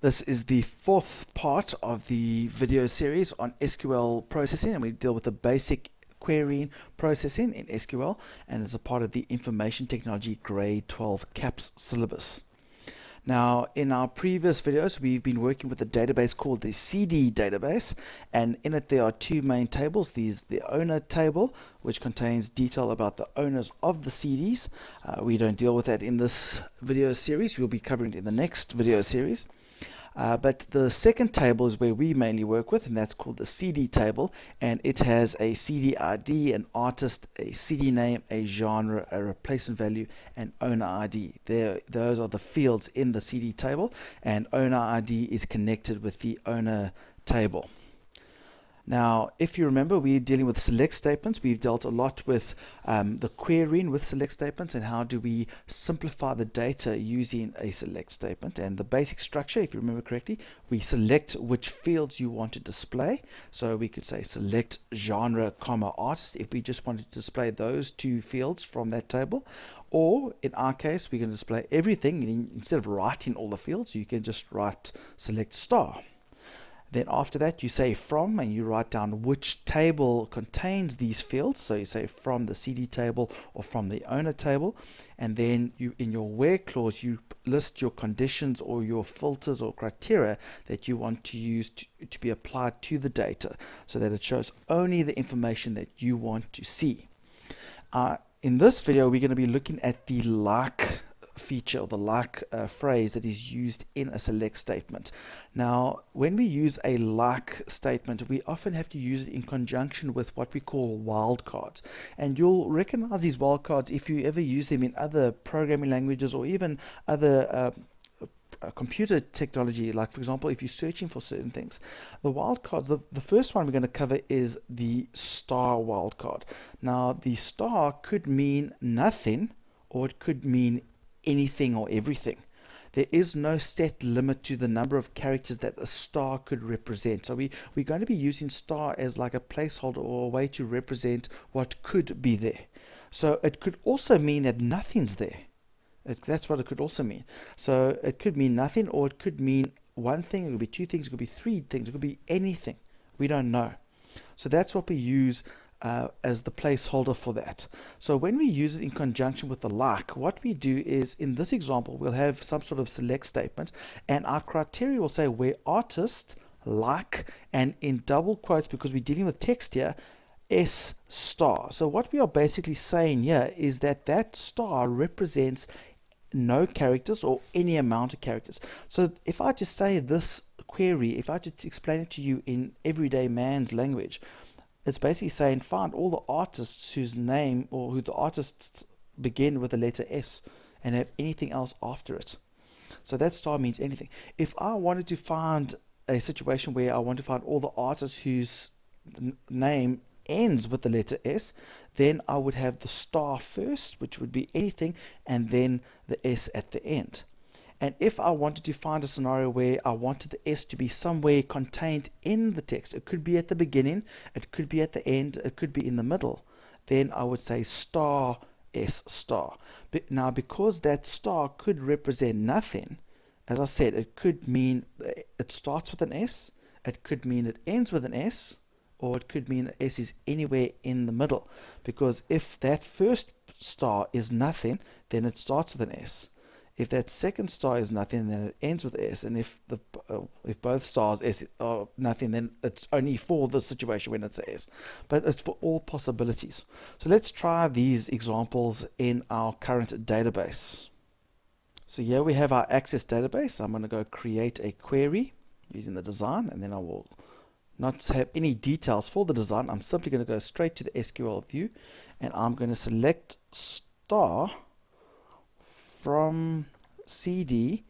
This is the fourth part of the video series on SQL processing, and we deal with the basic querying processing in SQL, and as a part of the Information Technology Grade 12 CAPS syllabus. Now, in our previous videos, we've been working with a database called the CD database, and in it there are two main tables. These the owner table, which contains detail about the owners of the CDs. We don't deal with that in this video series. We'll be covering it in the next video series. But the second table is where we mainly work with, and that's called the CD table, and it has a CD ID, an artist, a CD name, a genre, a replacement value, and owner ID. Those are the fields in the CD table, and owner ID is connected with the owner table. Now, if you remember, we're dealing with select statements. We've dealt a lot with the querying with select statements and how do we simplify the data using a select statement. And the basic structure, if you remember correctly, we select which fields you want to display. So we could say select genre, comma, artist if we just wanted to display those two fields from that table. Or in our case, we can display everything. And instead of writing all the fields, you can just write select star. Then after that you say from, and you write down which table contains these fields. So you say from the CD table or from the owner table, and then you, in your where clause, you list your conditions or your filters or criteria that you want to use to be applied to the data, so that it shows only the information that you want to see. In this video we're going to be looking at the like feature or the like phrase that is used in a select statement. Now, when we use a like statement, we often have to use it in conjunction with what we call wildcards. And you'll recognize these wildcards if you ever use them in other programming languages or even other computer technology. Like, for example, if you're searching for certain things, the wildcards, the first one we're going to cover is the star wildcard. Now, the star could mean nothing, or it could mean anything or everything. There is no set limit to the number of characters that a star could represent. So we're going to be using star as like a placeholder or a way to represent what could be there. So it could also mean that nothing's there. That's what it could also mean. So it could mean nothing, or it could mean one thing, it could be two things, it could be three things, it could be anything. We don't know. So that's what we use as the placeholder for that. So when we use it in conjunction with the like, what we do is, in this example, we'll have some sort of select statement, and our criteria will say where artist, like, and in double quotes, because we're dealing with text here, S star. So what we are basically saying here is that that star represents no characters or any amount of characters. So if I just say this query, if I just explain it to you in everyday man's language, it's basically saying find all the artists whose name or who the artists begin with the letter S and have anything else after it. So that star means anything. If I wanted to find a situation where I want to find all the artists whose name ends with the letter S, then I would have the star first, which would be anything, and then the S at the end. And if I wanted to find a scenario where I wanted the S to be somewhere contained in the text, it could be at the beginning, it could be at the end, it could be in the middle, then I would say star S star. But now, because that star could represent nothing, as I said, it could mean it starts with an S, it could mean it ends with an S, or it could mean that S is anywhere in the middle. Because if that first star is nothing, then it starts with an S. If that second star is nothing, then it ends with S, and if both stars S are nothing, then it's only for the situation when it's a S. But it's for all possibilities. So let's try these examples in our current database. So here we have our Access database. I'm going to go create a query using the design, and then I will not have any details for the design. I'm simply going to go straight to the SQL view, and I'm going to select star from CD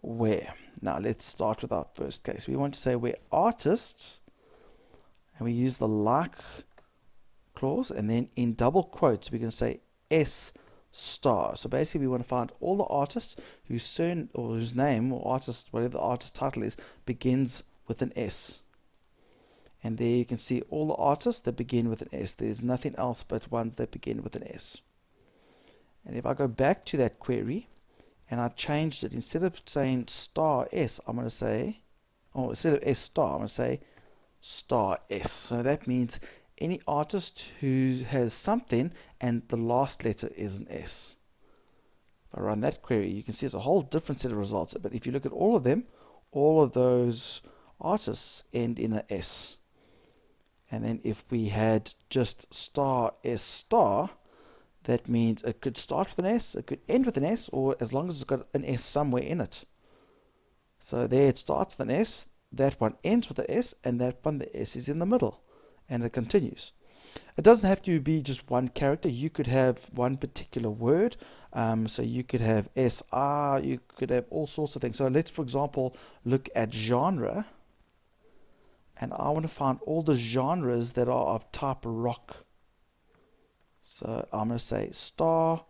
where. Now let's start with our first case. We want to say where artists, and we use the like clause, and then in double quotes we're going to say S star. So basically we want to find all the artists whose name or artist, whatever the artist title is, begins with an S. And there you can see all the artists that begin with an S. There's nothing else but ones that begin with an S. And if I go back to that query, and I changed it. Instead of saying star S, I'm going to say, or instead of S star, I'm going to say star S. So that means any artist who has something and the last letter is an S. If I run that query, you can see it's a whole different set of results. But if you look at all of them, all of those artists end in an S. And then if we had just star S star, that means it could start with an S, it could end with an S, or as long as it's got an S somewhere in it. So there it starts with an S, that one ends with an S, and that one, the S is in the middle, and it continues. It doesn't have to be just one character. You could have one particular word. So you could have SR, you could have all sorts of things. So let's, for example, look at genre. And I want to find all the genres that are of type rock. So I'm going to say star,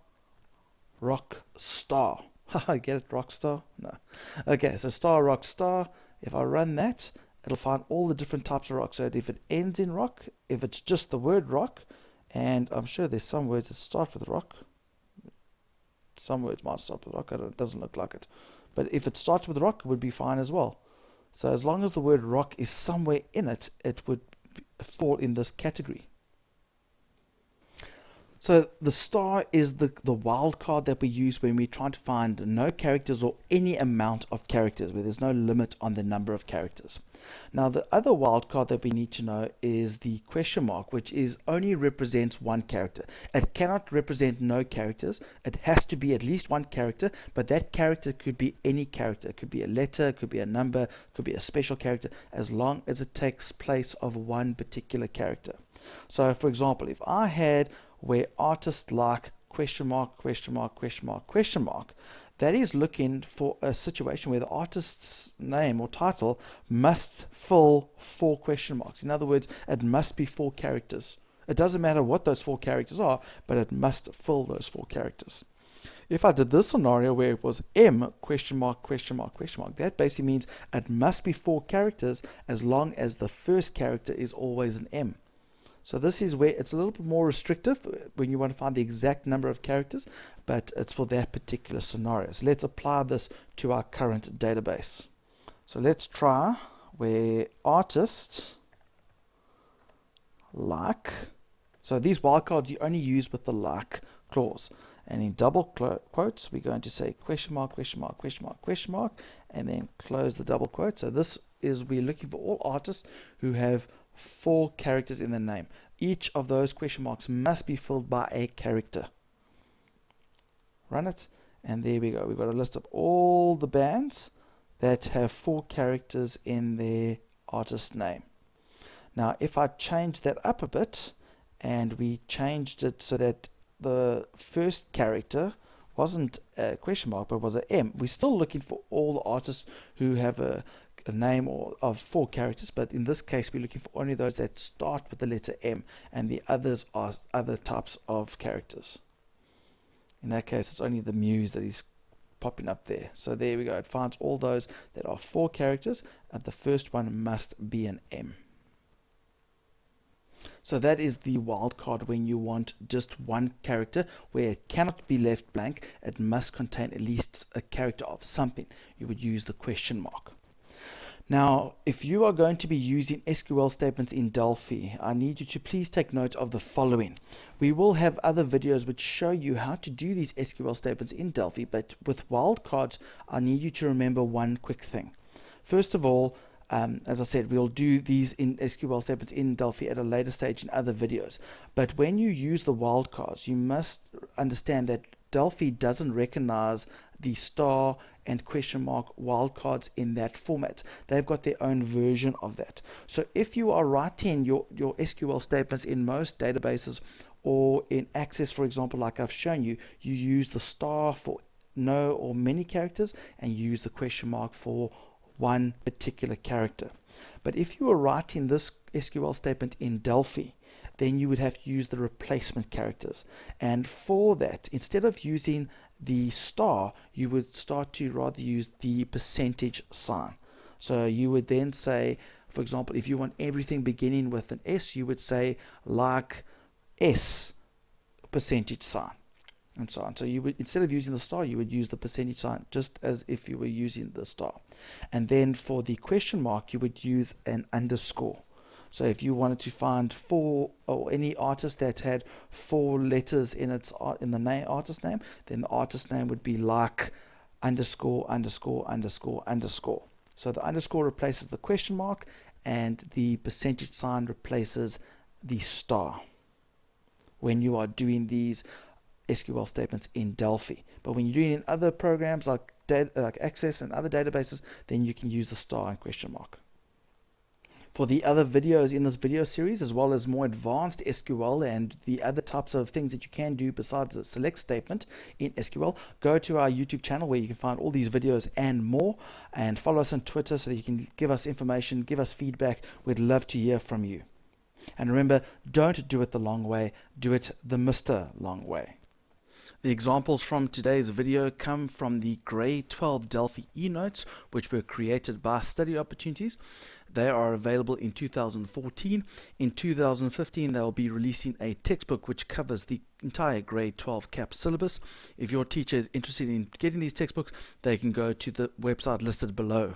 rock, star. Haha, get it, rock star? No. Okay, so star, rock, star. If I run that, it'll find all the different types of rock. So if it ends in rock, if it's just the word rock, and I'm sure there's some words that start with rock. Some words might start with rock, it doesn't look like it. But if it starts with rock, it would be fine as well. So as long as the word rock is somewhere in it, it would fall in this category. So the star is the wildcard that we use when we're trying to find no characters or any amount of characters, where there's no limit on the number of characters. Now the other wildcard that we need to know is the question mark, which only represents one character. It cannot represent no characters. It has to be at least one character, but that character could be any character. It could be a letter, it could be a number, it could be a special character, as long as it takes place of one particular character. So for example, if I had where artist like question mark, question mark, question mark, question mark, that is looking for a situation where the artist's name or title must fill 4 question marks. In other words, it must be 4 characters. It doesn't matter what those 4 characters are, but it must fill those 4 characters. If I did this scenario where it was M question mark, question mark, question mark, that basically means it must be 4 characters as long as the first character is always an M. So this is where it's a little bit more restrictive when you want to find the exact number of characters, but it's for that particular scenario. So let's apply this to our current database. So let's try where artist like, so these wildcards you only use with the like clause. And in double quotes, we're going to say question mark, question mark, question mark, question mark, and then close the double quote. So this is, we're looking for all artists who have 4 characters in the name. Each of those question marks must be filled by a character. Run it, and there we go. We've got a list of all the bands that have 4 characters in their artist name. Now, if I change that up a bit, and we changed it so that the first character wasn't a question mark, but was an M, we're still looking for all the artists who have a name of 4 characters, but in this case we're looking for only those that start with the letter M, and the others are other types of characters. In that case, it's only the muse that is popping up there. So there we go. It finds all those that are 4 characters, and the first one must be an M. So that is the wildcard when you want just one character where it cannot be left blank. It must contain at least a character of something. You would use the question mark. Now, if you are going to be using SQL statements in Delphi, I need you to please take note of the following. We will have other videos which show you how to do these SQL statements in Delphi, but with wildcards, I need you to remember one quick thing. First of all, as I said, we'll do these in SQL statements in Delphi at a later stage in other videos. But when you use the wildcards, you must understand that Delphi doesn't recognize the star and question mark wildcards in that format. They've got their own version of that. So if you are writing your SQL statements in most databases or in Access, for example, like I've shown you, you use the star for no or many characters and you use the question mark for one particular character. But if you were writing this SQL statement in Delphi, then you would have to use the replacement characters. And for that, instead of using the star, you would start to rather use the percentage sign. So you would then say, for example, if you want everything beginning with an S, you would say like S percentage sign. and so on. So you would, instead of using the star, you would use the percentage sign, just as if you were using the star. And then for the question mark, you would use an underscore. So if you wanted to find four, or any artist that had 4 letters in its in the name, artist name, then the artist name would be like underscore underscore underscore underscore. So the underscore replaces the question mark, and the percentage sign replaces the star when you are doing these SQL statements in Delphi. But when you're doing it in other programs like Access and other databases, then you can use the star and question mark. For the other videos in this video series, as well as more advanced SQL and the other types of things that you can do besides the select statement in SQL, go to our YouTube channel where you can find all these videos and more, and follow us on Twitter so that you can give us information, give us feedback. We'd love to hear from you. And remember, don't do it the long way, do it the Mr. Long way. The examples from today's video come from the Grade 12 Delphi e-notes, which were created by Study Opportunities. They are available in 2014. In 2015, they'll be releasing a textbook which covers the entire Grade 12 CAP syllabus. If your teacher is interested in getting these textbooks, they can go to the website listed below.